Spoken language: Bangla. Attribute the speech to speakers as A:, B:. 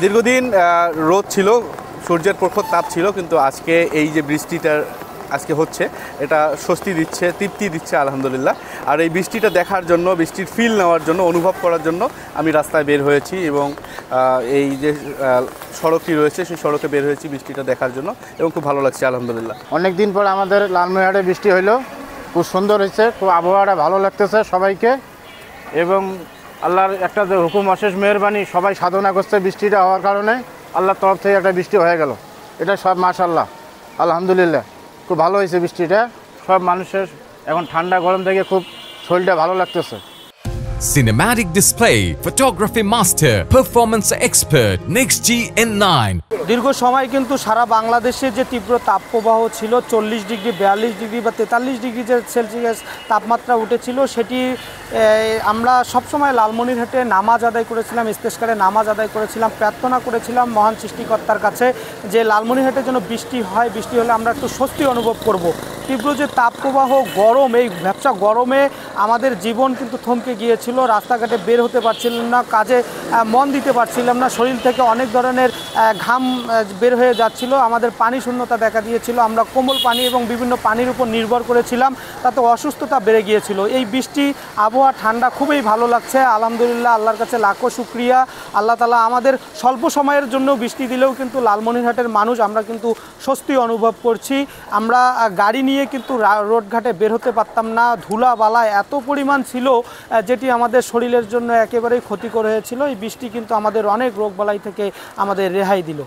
A: দীর্ঘদিন রোদ ছিল, সূর্যের প্রখর তাপ ছিল, কিন্তু আজকে এই যে বৃষ্টিটা আজকে হচ্ছে এটা স্বস্তি দিচ্ছে, তৃপ্তি দিচ্ছে আলহামদুলিল্লাহ। আর এই বৃষ্টিটা দেখার জন্য, বৃষ্টির ফিল নেওয়ার জন্য, অনুভব করার জন্য আমি রাস্তায় বের হয়েছি এবং এই যে সড়কটি রয়েছে সেই সড়কে বের হয়েছি বৃষ্টিটা দেখার জন্য এবং খুব ভালো লাগছে আলহামদুলিল্লাহ।
B: অনেক দিন পর আমাদের লালমনিরহাটে বৃষ্টি হইলো, খুব সুন্দর হয়েছে, খুব আবহাওয়াটা ভালো লাগতেছে সবাইকে। এবং আল্লাহর একটা যে হুকুম অশেষ মেহেরবানি, সবাই সাধনা করছে বৃষ্টিটা হওয়ার কারণে, আল্লাহর তরফ থেকে একটা বৃষ্টি হয়ে গেল, এটা সব মাশাআল্লাহ আলহামদুলিল্লাহ। খুব ভালো হয়েছে বৃষ্টিটা, সব মানুষের এখন ঠান্ডা গরম থেকে খুব শরীরটা ভালো লাগতেছে।
C: Cinematic display, photography master, performance expert, NextG N9।
D: দীর্ঘ সময় কিন্তু সারা বাংলাদেশে যে তীব্র তাপপ্রবাহ ছিল, 40 ডিগ্রি, 42 ডিগ্রি বা 43 ডিগ্রি যে সেলসিয়াস তাপমাত্রা উঠেছিল, সেটি আমরা সবসময় লালমনিরহাটে নামাজ আদায় করেছিলাম, ইস্তেশকারে নামাজ আদায় করেছিলাম, প্রার্থনা করেছিলাম মহান সৃষ্টিকর্তার কাছে যে লালমনিরহাটে যেন বৃষ্টি হয়, বৃষ্টি হলে আমরা একটু স্বস্তি অনুভব করব। তীব্র যে তাপপ্রবাহ, গরম, এই ভ্যাপসা গরমে আমাদের জীবন কিন্তু থমকে গিয়েছিল, রাস্তাঘাটে বের হতে পারছিলাম না, কাজে মন দিতে পারছিলাম না, শরীর থেকে অনেক ধরনের ঘাম বের হয়ে যাচ্ছিল, আমাদের পানি শূন্যতা দেখা দিয়েছিল, আমরা কোমল পানি এবং বিভিন্ন পানির উপর নির্ভর করেছিলাম, তাতে অসুস্থতা বেড়ে গিয়েছিল। এই বৃষ্টি, আবহাওয়া ঠান্ডা, খুবই ভালো লাগছে আলহামদুলিল্লাহ, আল্লাহর কাছে লাখো শুকরিয়া। আল্লাহ তাআলা আমাদের স্বল্প সময়ের জন্য বৃষ্টি দিলেও কিন্তু লালমনিরহাটের মানুষ আমরা কিন্তু স্বস্তি অনুভব করছি। আমরা গাড়ি নিয়ে কিন্তু রোডঘাটে বের হতে পারতাম না, ধুলা বালা এত পরিমাণ ছিল যেটি আমাদের শরীরের জন্য একেবারেই ক্ষতিকর হয়েছিল। এই বৃষ্টি কিন্তু আমাদের অনেক রোগবালাই থেকে আমাদের রেহাই দিল।